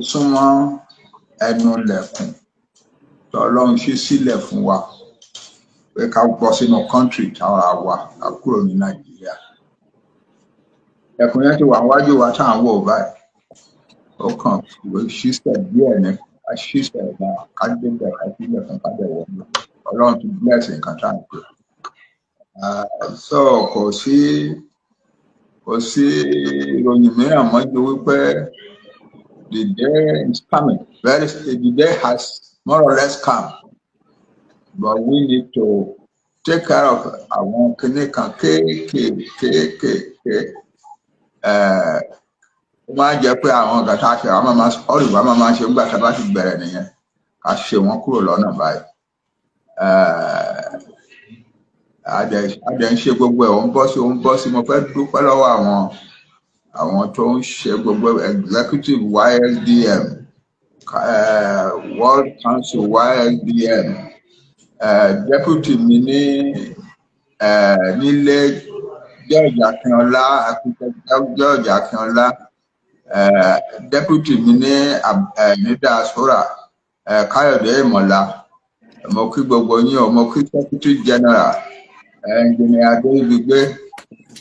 súnmọ́ ẹnu lẹ̀kùn tọ́lọ́run ṣí sílẹ̀ fún wa pé ká bọ́ sínú kọ́ńtírì táwa wà ká kúrò ní Nàìjíríà. Ẹkùn yẹn ti wà níwájú wa tá à ń wò báyìí. Ó kàn ṣíṣẹ̀ díẹ̀ ní ká ṣíṣẹ̀ náà ká débẹ̀ ká débẹ̀ kan ká bẹ̀ wọ̀nyí. Ọlọ́run ti bless nǹkan tá à ń pè. So kò sí ìròyìn mìíràn mọ́ ju wípé the day is coming. The day has more or less come. But we need to take care of àwọn kinní kan kéékèèké. Ó máa ń jẹ́ pé àwọn ọ̀gá tá a ṣe àwọn ọ̀rùbá máa ṣe nígbà tá a bá ti bẹ̀rẹ̀ nìyẹn ká ṣe wọ́n kúrò lọ́nà báyìí. Adẹ̀ ń ṣe gbogbo ẹ̀ ó ń bọ́ sí mo fẹ́ dúpẹ́ lọ́wọ́ àwọn tó ń ṣe gbogbo executive YSDM, World Council YSDM, deputy mi nílé George Akínọlá, George Akínọlá, deputy mi ní diaspora, Káyọ̀dé Ìmọ̀lá, mo kí gbogbo yín o, mo kí secretary general, engineer Adéríbigbé,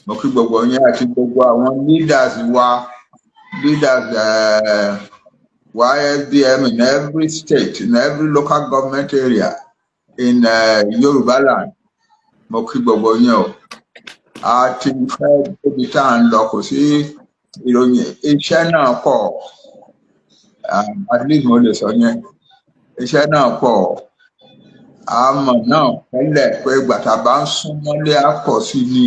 mo kí gbogbo yín àti gbogbo àwọn leaders YSDM in every state, in every local government area in Yoruba land. Mo kí gbogbo yín o. A ti fẹ́ débi tá à ń lọ kò sí ìròyìn iṣẹ́ náà pọ̀. At least mo lè sọ yẹn. Iṣẹ́ náà pọ̀. Àmọ́ náà tẹ́lẹ̀ pé gbàtà bá ń súnmọ́lé á pọ̀ sí ni.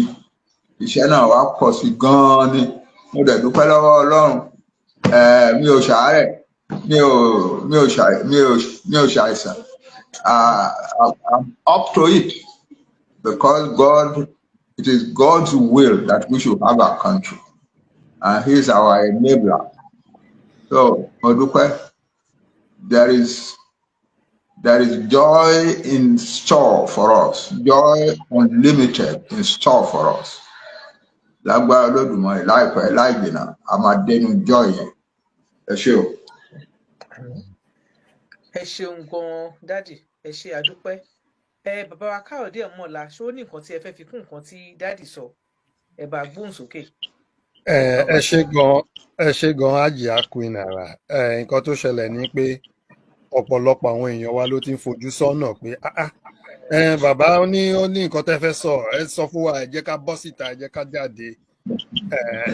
Iṣẹ́ náà wá pọ̀ sí gan-an ni. Mo dẹ̀ dúpẹ́ lọ́wọ́ Ọlọ́run. Mi ò ṣàárẹ̀. Mi ò ṣàìsàn. I'm up to it because it is God's will that we should have our country, and He is our enabler. So, Modupe, there is joy in store for us, joy unlimited in store for us. Lágbára Olódùmarè láìpẹ́ láì jìnnà, a máa dénú joy yẹn. Ẹ ṣé o. Ẹ ṣeun gan-an, Dádì. Ẹ ṣé àdúpẹ́. Bàbá wa Káyọ̀dé Ìmọ̀lá, ṣé ó ní nǹkan tí ẹ fẹ́ fi kún nǹkan tí Dádì sọ? Ẹ bá gbóhùn sókè. Ẹ ṣé gan-an Àjíà Queen Ara. Nǹkan tó ṣẹlẹ̀ ni pé ọ̀pọ̀lọpọ̀ àwọn èèyàn wa ló ti ń fojú sọ́nà pé bàbá ó ní nǹkan tẹ́ fẹ́ sọ, ẹ sọ fún wa, ẹ jẹ́ ká bọ́ síta, ẹ jẹ́ ká jáde.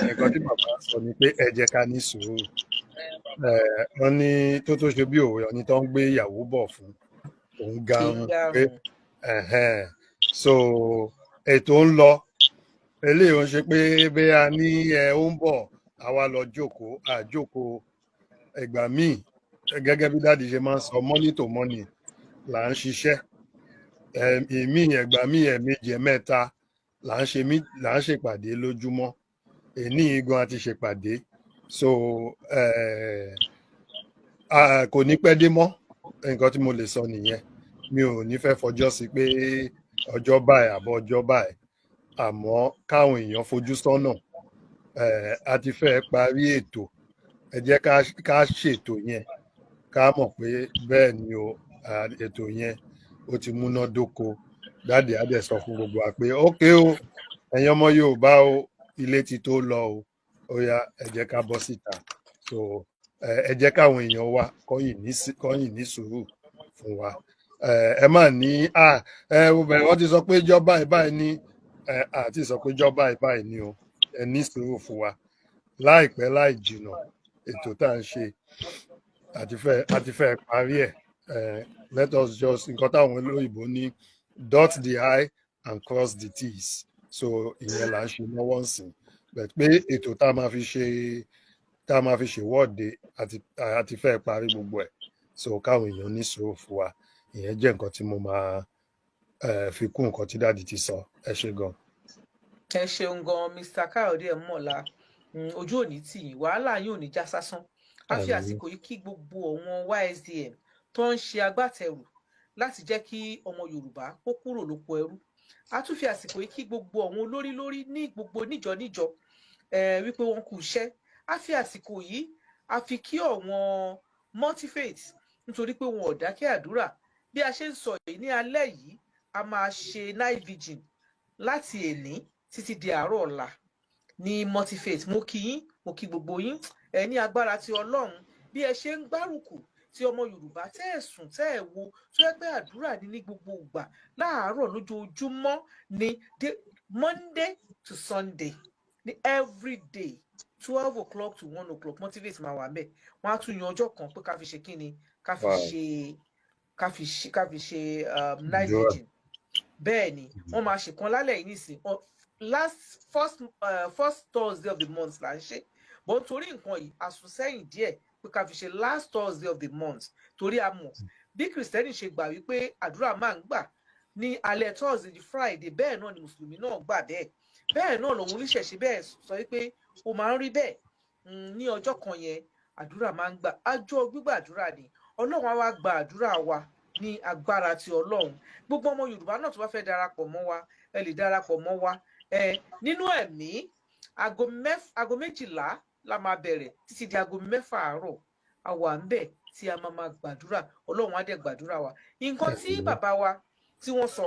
Nǹkan tí bàbá sọ ni pé ẹ jẹ́ ká ní sùúrù. Wọ́n ní tó ṣe bí òwe ọ̀ní tó ń gbé ìyàwó bọ̀ fún òun garun pé so ètò ń lọ eléyìí ń ṣe pé bí a ní ó ń bọ̀ àwa lọ jókòó àjókòó ìgbà míì gẹ́gẹ́ bí Dádì ṣe máa ń sọ money to money là ń ṣiṣẹ́ ìgbà míì ẹ̀ẹ̀mejì ẹ̀ẹ̀mẹ́ta là ń ṣèpàdé lójúmọ́ èní igan àti ṣèpàdé so kò ní pẹ́ dé mọ́ nǹkan tí mo lè sọ nìyẹn mi ò ní fẹ́ fọjọ́ sí pé ọjọ́ báyìí àbọ̀ ọjọ́ báyìí àmọ́ káwọn èèyàn fojú sọ́nà a ti fẹ́ parí ètò ẹ jẹ́ ká ṣètò yẹn ká mọ̀ pé bẹ́ẹ̀ ni o ètò yẹn ó ti múná dóko Dádì á dẹ̀ sọ fún gbogbo wa pé ókè o ẹ̀yin ọmọ Yorùbá o ilé ti tó lọ o ó yá ẹ jẹ́ ká bọ́ síta so ẹ jẹ́ káwọn èèyàn wa kọ́yìn ní sùúrù fún wa ẹ má ní wọ́n ti sọ pé ìjọba ìbáyìí ní àti sọ pé ìjọba ìbáyìí ní o ẹ ní sùúrù fún wa láìpẹ́ láì jìnnà ètò tá à ń ṣe àti fẹ́ parí ẹ̀ let us just nǹkan táwọn olóyìnbó ní dot the I and cross the T's so ìyẹn là ń ṣe lọ́wọ́ nsìn pé ètò tá a máa fi ṣèwọ́de àti fẹ́ parí gbogbo ẹ̀ so káwọn èèyàn ní sùúrù fún wa ìyẹn jẹ́ nǹkan tí mo máa fi kún nǹkan tí Dádì ti sọ ẹ ṣé gan. Ẹ ṣeun gan Mr. Káyọ̀dé Ìmọ̀lá ojú òní tì yín wàhálà yín ò ní já sásán a fi àsìkò yìí kí gbogbo àwọn YSDM tó ń ṣe agbátẹrù láti jẹ́ kí ọmọ Yorùbá kó kúrò lóko ẹrú a tún fi àsìkò yìí kí gbogbo àwọn olórí ní gbogbo níjọ wípé wọn kú iṣẹ́ a fi àsìkò yìí a fi kí ọ̀wọ́n motivate nítorí pé wọn ò dákẹ́ àdúrà bí a ṣe ń sọ yìí ní alẹ́ yìí a máa ṣe night vigil láti èní títí di àárọ̀ ọ̀la ní motivate mo kí yín mo kí gbogbo yín ẹ ní agbára ti Ọlọ́run bí ẹ ṣe ń gbárùkù tí ọmọ Yorùbá tẹ́ ẹ̀ sùn tẹ́ ẹ̀ wo tó yẹ pé àdúrà ní gbogbo ìgbà láàárọ̀ lójoojúmọ́ ní Monday to Sunday ní everyday 12 o'clock to 1 o'clock motivate máa wà ńbẹ̀ wọ́n á tún yan ọjọ́ kan pé ká fi ṣe kíni ká fi ṣe night vigil bẹ́ẹ̀ ni wọ́n máa ṣe kan lálẹ́ yìí nísìn first Thursday of the month là ń ṣe bọ́n torí nǹkan yìí àsùnsẹ́yìn díẹ̀ pé ká fi ṣe last Thursday of the month torí a mọ̀ bí kìrìsìtẹ́nì ṣe gbà wípé àdúrà máa ń gbà ní alẹ́ Thursday di Friday bẹ́ẹ̀ náà ni mùsùlùmí náà gbà bẹ́ẹ̀ náà lòun oníṣẹ̀ṣe bẹ́ẹ̀ sọ wípé ó máa ń rí bẹ́ẹ̀ ní ọjọ́ kan yẹn àdúrà máa ń gbà àjọ gbígbàdúrà ni Ọlọ́run á wá gba àdúrà wa ní agbára ti Ọlọ́run gbogbo ọmọ Yorùbá náà tó bá fẹ́ darapọ̀ mọ́ wa ẹ lè darapọ̀ mọ́ wa nínú ẹ̀mí aago 12 la máa bẹ̀rẹ̀ títí di aago 6 àárọ̀ a wà ń bẹ̀ tí a máa gbàdúrà Ọlọ́run á dẹ̀ gbàdúrà wa nǹkan tí bàbá wa tí wọ́n sọ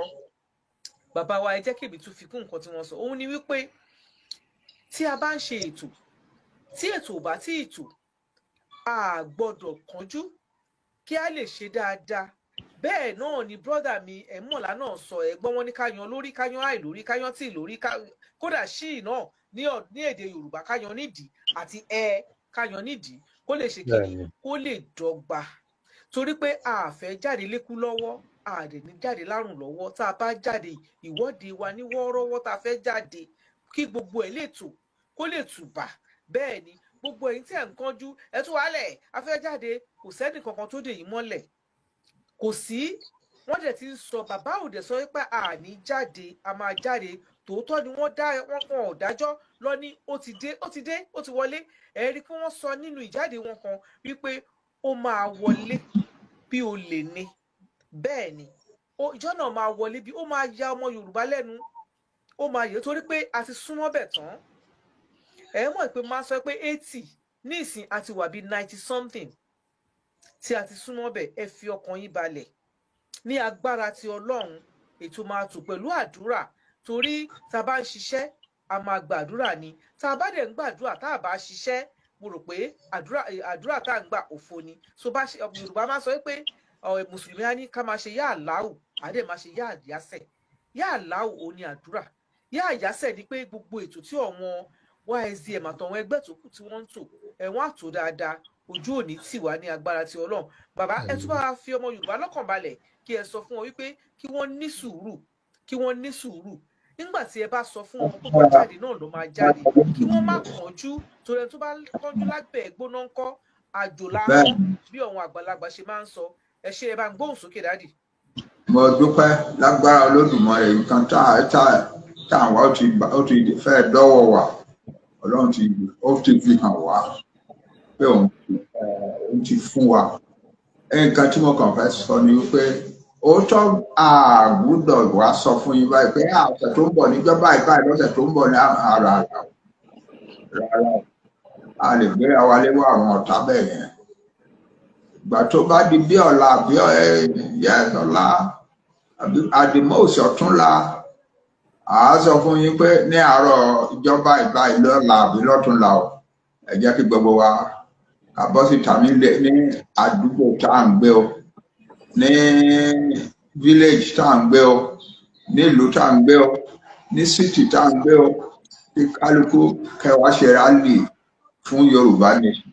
bàbá wa ẹ jẹ́ kí èmi tún fi kún nǹkan tí wọ́n sọ òun ni wípé tí a bá ń ṣe ètò tí ètò ò bá tí ì tò a gbọ́dọ̀ kánjú kí a lè ṣe dáadáa bẹ́ẹ̀ náà ni brọ́dà mi ẹ̀mọ́lá náà sọ ẹ̀gbọ́n wọn ní káyan lórí káyan àìlórí káyan tí lórí kódà ṣì náà ní èdè Yorùbá káyan nídìí àti káyan nídìí kó lè ṣe kíni kó lè dọ́gba torí pé a fẹ́ jáde lékú lọ́wọ́ a dẹ̀ ní jáde lárùn lọ́wọ́ tá a bá jáde ìwọ́de wa ní wọ́ọ́rọ́wọ́ tá a fẹ́ jáde kí gbogbo ẹ̀ lè tò kó lè tùbà bẹ́ẹ̀ ni gbogbo ẹ̀yin tí ẹ̀ ń kánjú ẹ̀ tún wálẹ̀ a fẹ́ jáde kò sẹ́nì kankan tó dè yín mọ́lẹ̀ kò sí wọ́n dẹ̀ ti ń sọ bàbá òde sọ pé àní jáde a máa jáde tòótọ́ ni wọ́n kàn ò dájọ́ lọ ní ó ti wọlé ẹ rí i pé wọ́n sọ nínú ìjáde wọn kan wípé ó máa wọlé bí olè ni bẹ́ẹ̀ ni ìjọ náà máa wọlé bí ó máa ya ọmọ Yorùbá lẹ́nu ó máa yẹ torí pé a ti súnmọ́ bẹ̀ tán ẹ mọ̀ pé máa sọ pé 80 ní ìsìn àti wà bí 90 something tí a ti súnmọ́ bẹ̀ ẹ fi ọkàn yín balẹ̀ ní agbára ti Ọlọ́run ètò máa tò pẹ̀lú àdúrà torí tá a bá ń ṣiṣẹ́ a máa gbàdúrà ni tá a bá dẹ̀ ń gbàdúrà tá a bá ṣiṣẹ́ mo rò pé àdúrà tá a ń gbà òfo ni so bá Yorùbá máa sọ pé mùsùlùmí á ní ká máa ṣe yá àláwù àdé máa ṣe yá àyásẹ̀ yá àláwù òun ni àdúrà yá àyásẹ̀ ni pé gbogbo ètò tí àwọn YSDM àtàwọn ẹgbẹ́ tó kù tí wọ́n ń tò ẹ̀wọ̀n àtò dáadáa ojú òní tì wá ní agbára ti Ọlọ́run bàbá ẹ tún bá fi ọmọ Yorùbá lọ́kàn balẹ̀ kí ẹ sọ fún wọn wípé kí wọ́n ní sùúrù nígbà tí ẹ bá sọ fún wọn pé kó jáde náà ló máa jáde kí wọ́n má kánjú torí ẹni tó bá kánjú lágbẹ̀ẹ́ gbóná ńkọ́ àjò láhán bí àwọn àgbàlagbà ṣe máa ń sọ ẹ ṣe ẹ bá ń gbóhùn sókè dádì. mo dúpẹ́ lágbára Olódùmarè nǹkan táwọn ó ti fẹ́ dọ́wọ́ wa Ọlọ́run ti fi hàn wá pé òun ti fún wa nǹkan tí mo kàn fẹ́ sọ ni wípé òótọ́ àgùdọ̀ wá sọ fún yín báyìí pé ọ̀sẹ̀ tó ń bọ̀ níjọ́ báyìí lọ́sẹ̀ tó ń bọ̀ ní ara rárá a lè gbéra wa léwọ́ àwọn ọ̀tá bẹ́ẹ̀ yẹn ìgbà tó bá di bí ọ̀la àbí ọ̀la àdìmọ́ òsì ọ̀túnla àá sọ fún yín pé ní àárọ̀ ìjọba ìgbà ìlọ́la àbí lọ́túnla o ẹ jẹ́ kí gbogbo wa ká bọ́ síta ní àdúgbò tá à ń gbé o ní village tá à ń gbé o ní ìlú tá à ń gbé o ní city tá à ń gbé o kí kálukú kẹwàá ṣe rálì fún Yorùbá nation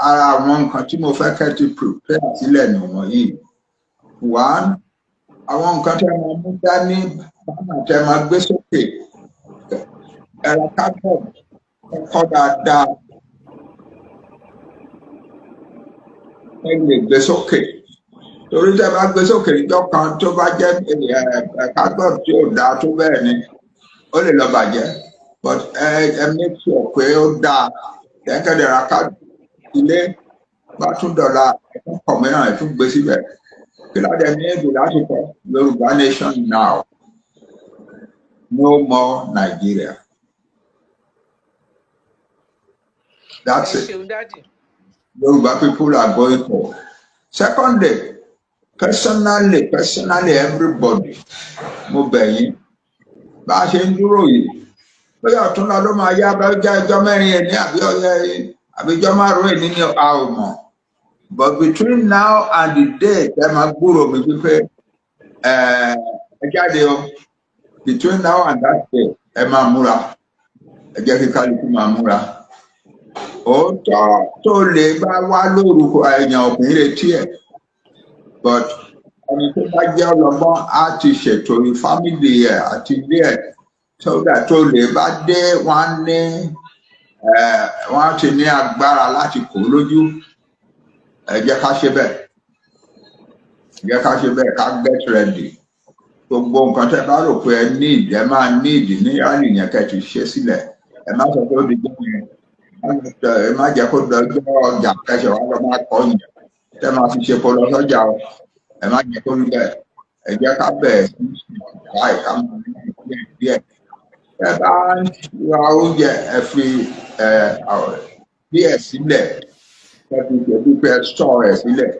ara àwọn nǹkan tí mo fẹ́ kẹ́ ti prepare sílẹ̀ nìwọ̀nyí àwọn nǹkan tẹ́ máa mú dání bánà tẹ́ máa gbé sókè ẹ̀rọ kábọ̀ kọ́ dáadáa ẹ lè gbé sókè torí tẹ́ bá gbé sókè níjọ́ kan tó bá jẹ́ kábọ̀ tí ò dáa tó bẹ́ẹ̀ ni ó lè lọ bàjẹ́ but ẹ make sure pé ó dáa kẹ́kẹ́dẹ̀ ra kábọ̀ ilé bá tún dọ̀la ẹ̀kọ́ mìíràn ẹ̀ tún gbé síbẹ̀ kí ládẹ ní èdè láti kọ Yorùbá nation now no more Nigeria. That's it. Yoruba people are going for. Secondly, personally, everybody, mo bẹ̀ yín, bá a ṣe ń dúró yìí, bóyá ọ̀túnla ló máa yá bá jẹ́ ẹjọ́ mẹ́rin ẹ̀ ní àbíjọ́ márùn-ún ẹ̀ ní a ò mọ̀. But between now and the day ẹ máa gbúrò mi wípé ẹ jáde o, between now and that day ẹ máa múra, ẹ jẹ́ kí kálukú máa múra. Òótọ́ tó lè bá wá lórúkọ èèyàn òpin retí ẹ̀, but ẹni tó bá jẹ́ ọlọ́gbọ́n á ti ṣètò fámìlì ẹ̀ àti ilé ẹ̀ sódà tó lè bá dé wọ́n á ti ní agbára láti kó lójú. Ẹ jẹ́ ká ṣe bẹ́ẹ̀, ká get ready. Gbogbo nǹkan tẹ́ bá rò pé ẹ need, ẹ máa need ní àlìyàn kẹ́ ti ṣe sílẹ̀. Ẹ má sọ pé ó di gbọ́n yẹn. Ẹ má jẹ́ kó dọjọ́ ọjà kẹsẹ̀ wá lọ máa kọ́ yìí. Tẹ́ máa fi ṣe polo sọ́jà o. Ẹ má jẹ́ kó rí bẹ́ẹ̀. Ẹ jẹ́ ká bẹ̀rẹ̀ sí báyìí ká mọ̀ ní díẹ̀. Ẹ bá ń ra oúnjẹ ẹ fi díẹ̀ sílẹ̀. Ẹ fi ṣèlú pé ẹ sọ ẹ sílẹ̀.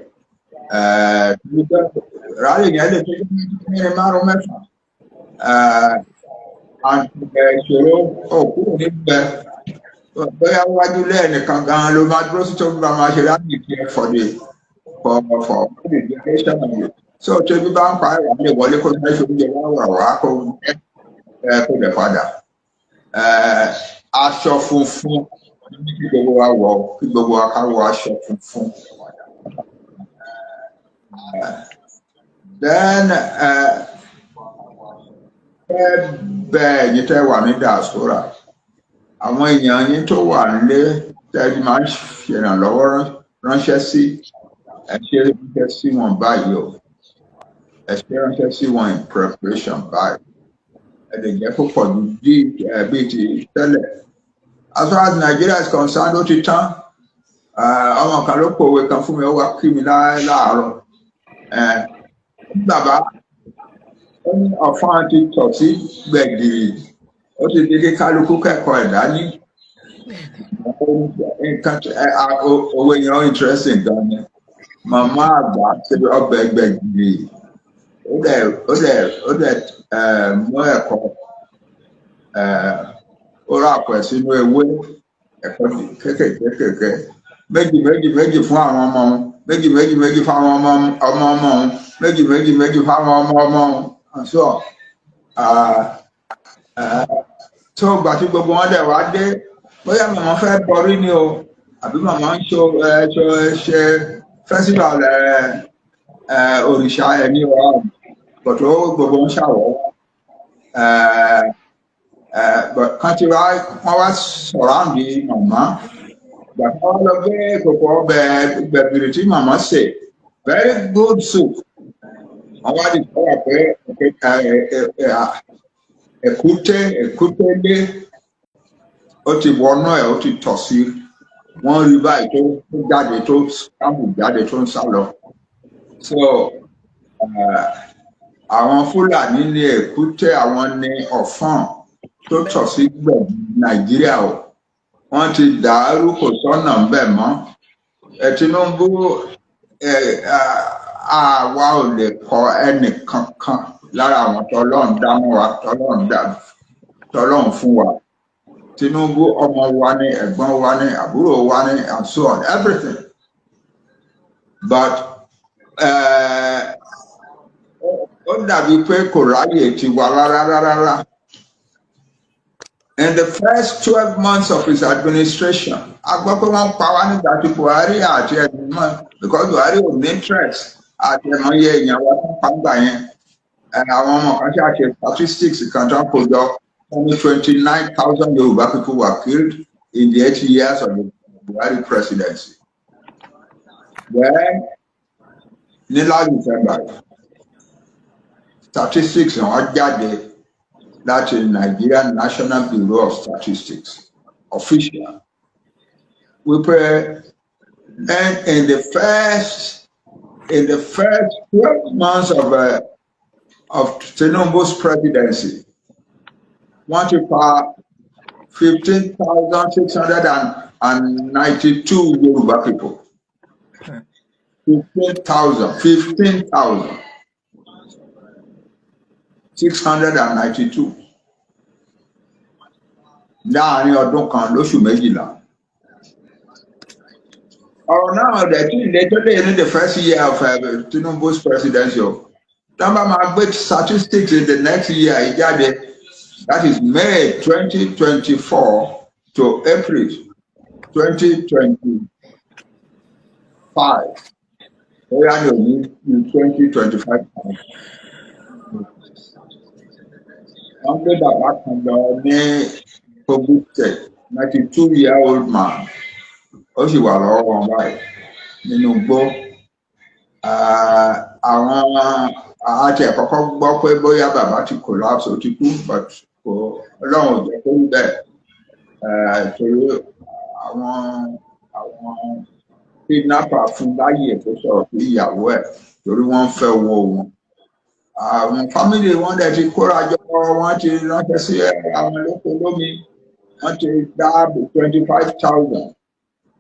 Ráàlì yẹn lè tó mẹ́rin márùn-ún mẹ́fà. Ìṣòro òkú níbẹ̀. Bóyá wájú lẹ́ẹ̀nìkan gan-an ló máa dúró sí tó ń bá máa ṣe láti fi ẹ̀ for the education of you. So tó bí bá ń pa ẹ̀rọ lè wọlé kó fẹ́ ṣe oúnjẹ wá kó lè padà. Aṣọ funfun kí gbogbo wa wọ̀, kí gbogbo wa ká wọ aṣọ funfun. Then bẹ́ẹ̀ ni tẹ́ wà ní diaspora. Àwọn èèyàn yín tó wà nílé tẹ́lẹ̀ máa ń ṣèrànlọ́wọ́ ránṣẹ́ sí ẹ ṣe ránṣẹ́ sí wọn báyìí o. Ẹ ṣe ránṣẹ́ sí wọn in preparation báyìí. Ẹ lè jẹ́ kó pọ̀ ju bí ti tẹ́lẹ̀. As far as Nigeria is concerned, ó ti tán. Ọmọ kan ló pòwe kan fún mi, ó wá kí mi láàárọ̀. Bàbá ó ní ọ̀fọ́n ti tọ̀ sí gbẹ̀gìrì, ó ti di kí kálukú kẹ́kọ̀ọ́ ẹ̀ dání. Owó yẹn ó interesting gan ni. Màmá àgbà ṣe ọbẹ̀ gbẹ̀gìrì, ó dẹ̀ mú ẹ̀kọ́ ó rà pẹ̀ sínú ewé ẹ̀kọ́ kékèké méjì fún àwọn ọmọ wọn, méjì fún àwọn ọmọ wọn, méjì fún àwọn ọmọ wọn. Tó gbà tí gbogbo wọn dẹ̀ wá dé, bóyá màmá fẹ́ bọrí ni o, àbí màmá ń ṣe festival òrìṣà ẹni wa, bọ̀tọ̀ gbogbo ń ṣàwọ̀. Kan ti wọ́n wá sọ̀ráǹdì màmá, gbàtà wọn lọ gbé kòkò ọbẹ̀ gbẹ̀gìrì tí màmá sè, very good soup. Wọ́n wá di sọ́wọ́ pé èkúté dé, ó ti wọnú ẹ̀, ó ti tọ̀ sí. Wọ́n rí báyìí tó jáde, tó sáàmù jáde, tó ń sá lọ. So àwọn Fúlàní ní èkúté, àwọn ní ọ̀fọ́n tó tọ̀ sí gbẹ̀gìrì Nàìjíríà o. Wọ́n ti dàrú, kò sọ́nà ń bẹ̀ mọ́. Tinubu àwa ò lè kọ ẹnì kankan lára àwọn tọ́lọ́run dámọ́ wa, tọ́lọ́run fún wa. Tinubu ọmọ wa ni, ẹ̀gbọ́n wa ni, àbúrò wa ni, and so on, everything. But ó dàbí pé kò ráyè tiwa rárá. In the first 12 months of his administration, a gbọ́ pé wọ́n pa wá nígbà tí Buhari àti ẹ̀dùnmọ́, because Buhari ò ní interest àti ẹ̀mọ́yé èèyàn wa tó pa ń gbà yẹn. Àwọn ọmọ kan ṣàṣe statistics kan tó ń kó jọ, only 29,000 Yoruba people were killed in the 80 years of the Buhari presidency. Then, ní last December, statistics wọ́n jáde láti Nigerian National Bureau of Statistics, official. Wípé in the first 12 months of Tinubu's presidency, wọ́n ti pa 15,692 Yoruba people. 15,692. Láàárín ọdún kan lóṣù méjìlá. Ọ̀rọ̀ náà dẹ̀ tí ilé tó lè ní the first year of Tinubu's presidency. Tọ́ba máa gbé statistics in the next year ìjáde, that is May 2024 to April 2025. Bóyá ni òní ní 2025. Wọ́n gbé bàbá kan lọ ní Gbogbo State, 92-year-old man. Ó sì wà lọ́wọ́ wọn báyìí nínú igbó. Àwọn àti ẹ̀kọ́kọ́ gbọ́ pé bóyá bàbá ti collapse ó ti kú, but Ọlọ́run ò jẹ́ kó rí bẹ́ẹ̀. Torí àwọn kidnapper fún láyè tó sọ̀rọ̀ sí ìyàwó ẹ̀ torí wọ́n ń fẹ́ owó wọn. Àwọn fámìlì wọn dẹ̀ ti kóra jọ, wọ́n ti ránṣẹ́ sí àwọn olóko lómi, wọ́n ti dá 25,000.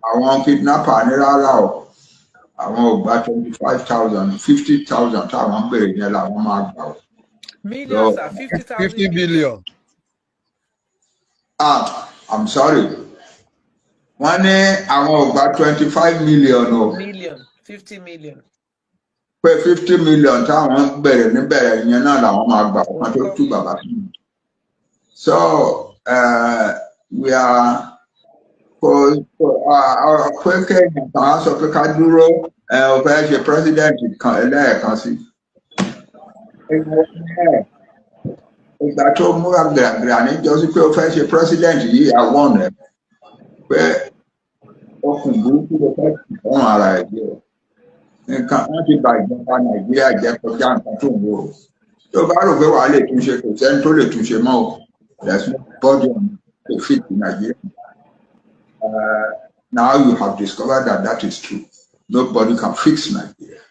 Àwọn kidnapper ní rárá o, àwọn ò gba 25,000, 50,000 táwọn ń bèrè yẹn làwọn máa gbà o. Millions are 50 billion. I'm sorry. Wọ́n ní àwọn ò gba 25 million o. 50 million. Pé 50 million táwọn ń bèrè níbẹ̀rẹ̀ yẹn náà làwọn máa gbà wọ́n tó tú bàbá fún mi. So we are pé kéèyàn kan á sọ pé ká dúró ó fẹ́ ṣe president kan ẹlẹ́ẹ̀kan sí. Ìgbà tó múra gbìràgbìrà níjọ́sí pé ó fẹ́ ṣe president yìí àwọn ọ̀nà pé ọkùn burúkú ló fẹ́ fún ara ẹ̀ jẹ́ nǹkan wọ́n ti bà ìjọba Nàìjíríà jẹ́ kọjá nǹkan tó ń wò ó. Tó bá rò pé wàá lè túnṣe kò sẹ́ni tó lè túnṣe mọ́ o. There's nobody to fit Nigeria. Now you have discovered that is true. Nobody can fix Nigeria.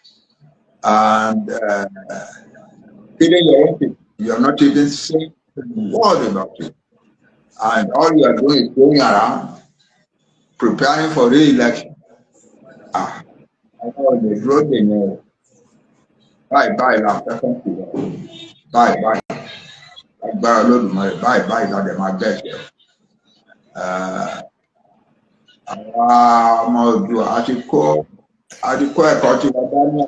And killing your own people, you're not even saying a word about it. And all you are doing is going around preparing for re-election. I know the road they know. Bye, bye. Agbára Olódùmarè báyìí láti máa bẹ̀rẹ̀. Àwọn ọmọ Oòduà àti kọ́ ẹ̀kọ́ tí wọ́n bá ní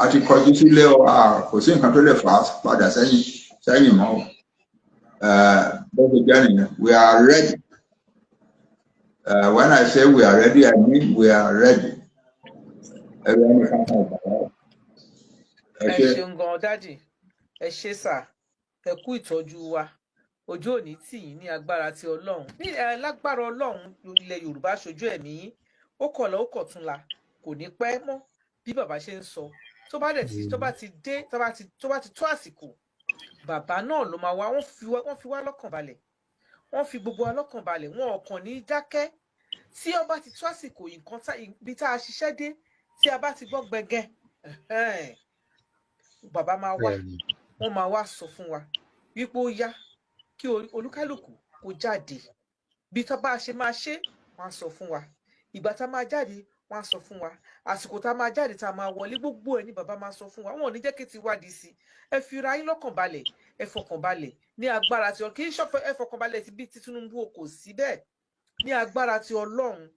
àti kọjú sílé kò sí nǹkan tó lè fà á padà sẹ́yìn mọ́. Bó ṣe jẹ́ nìyẹn, we are ready. When I say we are ready, I mean we are ready. Ẹ̀rọ ẹni kan náà bàbá. Ẹ ṣeun gan dádì, ẹ ṣé sà, ẹ kú ìtọ́jú wa. Ojú òní tì yín ní agbára ti Ọlọ́run. Ní lágbára Ọlọ́run ilẹ̀ Yorùbá ṣojú ẹ̀mí yín. Ó kọ̀lọ̀ ó kọ̀túnla, kò ní pẹ́ mọ́ bí bàbá ṣe ń sọ. Tó bá ti tó àsìkò, bàbá náà ló máa wá. Wọ́n fi wá lọ́kàn balẹ̀. Wọ́n fi gbogbo wa lọ́kàn balẹ̀. Wọn ọkàn ní dákẹ́. Tí ó bá ti tó àsìkò nǹkan ibi tá a ṣiṣẹ́ dé, tí a bá ti gbọ́ gbẹgẹ́, bàbá máa wá. Wọ́n máa wá sọ fún wa wípé ó yá kí olúkálùkù kó jáde. Bí tó bá ṣe máa ṣe, wọ́n á sọ fún wa. Ìgbà tá máa jáde, wọ́n á sọ fún wa. Àsìkò tá máa jáde tá máa wọlé, gbogbo ẹ̀ ni bàbá máa sọ fún wa. Wọn ò ní jẹ́ kí ti wádìí sí. Ẹ fi ra yín lọ́kàn balẹ̀, ẹ fọkàn balẹ̀ ní agbára ti Ọlọ́run. Kì í ṣọ̀fẹ́ ẹ fọkàn balẹ̀ ti bí ti Tinubu kò sí bẹ́ẹ̀. Ní agbára ti Ọlọ́run,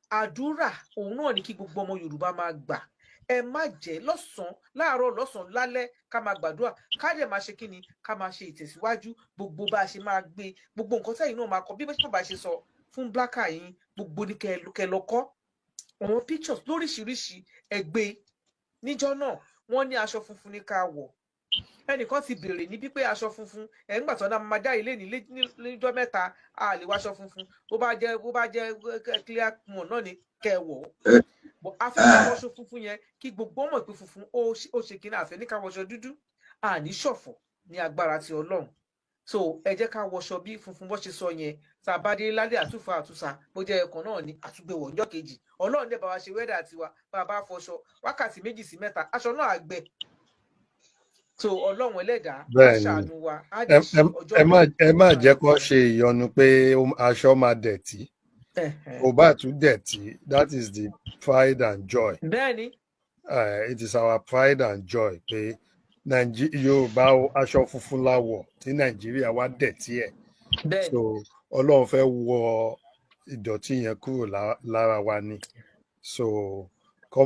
àdúrà òun náà ni kí gbogbo ọmọ Yorùbá máa gbà. Ẹ má jẹ́ lọ́sàn-án, láàárọ̀, lọ́sàn-án, lálẹ́ ká máa gbàdúrà. Ká dẹ̀ máa ṣe kí ni? Ká máa ṣe ìtẹ̀síwájú. Gbogbo bá a ṣe máa gbé, gbogbo nǹkan tẹ́yìn náà máa kọ. Bí bàbá ṣe sọ fún Blacka yín, gbogbo ní kẹ́ lọ kọ́. Àwọn pictures lóríṣiríṣi ẹgbẹ́ níjọ́ náà wọ́n ní aṣọ funfun ní ká wọ̀. Ẹnìkan ti béèrè níbí pé aṣọ funfun nígbà tó náà máa dá ilé níjọ́ mẹ́ta a lè wáṣọ funfun. Bó bá jẹ́ clear mọ̀ náà ni kẹ́ wọ̀. Afẹ́fẹ́ wọṣọ funfun yẹn kí gbogbo ọmọ ìpín funfun ó ṣe kí ní àfẹ́ ní ká wọṣọ dúdú. Àní ṣọ̀fọ̀ ní agbára ti Ọlọ́run. So ẹ jẹ́ ká wọṣọ bí funfun bó ṣe sọ yẹn. Tá a bá dé lálẹ́ àtúfà àtúnṣà bó jẹ́ ẹ̀kan náà ni àtúgbẹ̀wọ̀ ọjọ́ kejì. Ọlọ́run dẹ̀ bá wa ṣe wẹ́dà tiwa bá a bá fọṣọ wákàtí 2 sí 3 aṣọ náà àgbẹ̀. so Ọlọ́run Ẹlẹ́dàá á bẹ́ẹ̀ ni ṣàánú wa á dẹ̀ ṣe ọjọ́ ẹ má jẹ́ kó ṣe ìyọnu pé aṣọ máa dẹ̀tí kò bá tún dẹ̀tí. That is the pride and joy. bẹ́ẹ̀ni. It is our pride and joy pé Yorùbá aṣọ funfun la wọ̀ tí Nàìjíríà wá dẹ̀tí ẹ̀. So Ọlọ́run fẹ́ wọ ìdọ̀tí yẹn kúrò lára wa ni. So kọ́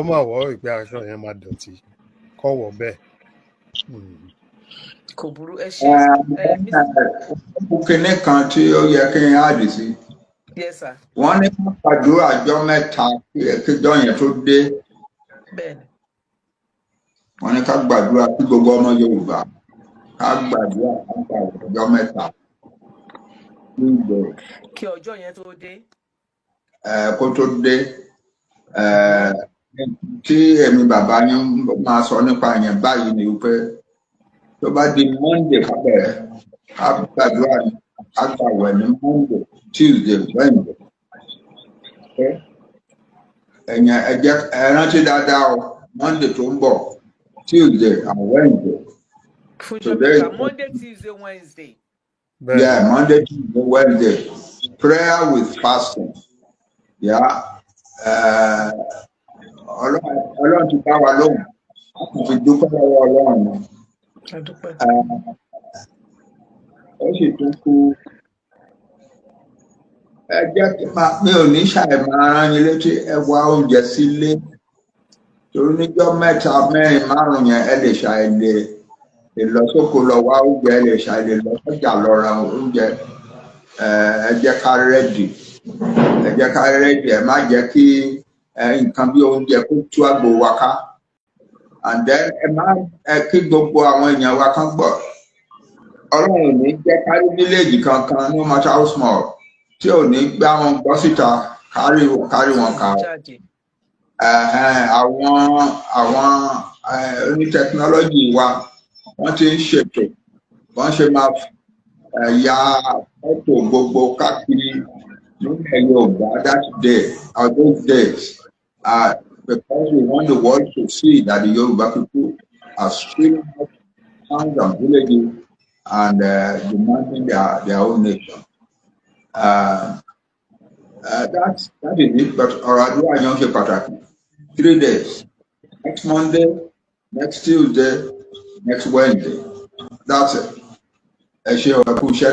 má wọ́ pé aṣọ yẹn máa dọ̀tí kọ́ wọ̀ bẹ́ẹ̀. Kò burú, ẹ ṣe. Kíní kan tí ó yẹ kí n áàdì sí. Yes sir. Wọ́n ní ká gbàdúrà ọjọ́ mẹ́ta kíjọ́ yẹn tó dé. Bẹ́ẹ̀ni. Wọ́n ní ká gbàdúrà kí gbogbo ọmọ Yorùbá ká gbàdúrà ọjọ́ mẹ́ta. Kí ọjọ́ yẹn tó dé. Kó tó dé. Tí èmi bàbá yín máa sọ nípa yẹn báyìí ni wípé tó bá di Monday ká bẹ̀rẹ̀ ká gbàdúrà ká gbàwẹ̀ ní Monday, Tuesday, Wednesday. Ẹ̀yìn ẹ rántí dáadáa o, Monday tó ń bọ̀, Tuesday and Wednesday. Monday, Tuesday, Wednesday. Yeah, Monday, Tuesday, Wednesday. Prayer with fasting. Yeah. Ọlọ́run ti bá wa lóhùn. A fi dúpẹ́ lọ́wọ́ Ọlọ́run. Ó sì tún kú. Ẹ jẹ́ kí mi ò ní ṣàì máa rán yín létí ẹ wá oúnjẹ sílé. Torí níjọ́ mẹ́ta mẹ́rin márùn-ún yẹn ẹ lè ṣàì lè lọ sóko lọ wá oúnjẹ, ẹ lè ṣàì lè lọ sọ́jà lọ ra oúnjẹ. Ẹ jẹ́ ká rẹ́dì. Ẹ jẹ́ ká rẹ́dì. Ẹ má jẹ́ kí nǹkan bí oúnjẹ kó tú àgbo wa ká. And then kí gbogbo àwọn èèyàn wa kan gbọ́. Ọlọ́run ò ní jẹ́ kárí fíléèjì kankan no matter how small tí ò ní gbá wọn gbọ́ síta kárí wọn ká. Àwọn onítẹkinọ́lọ́jì wa wọ́n ti ń ṣètò wọ́n ṣe máa ya fọ́tò gbogbo káàkiri nílẹ̀ Yorùbá that day or those days because we want the world to see that the Yoruba people are still towns and villages and demanding their own nation. That is it, but ọ̀rọ̀ àdúrà yẹn ṣe pàtàkì. 3 days, next Monday, next Tuesday, next Wednesday. That's it. Ẹ ṣé o, ẹ kú iṣẹ́.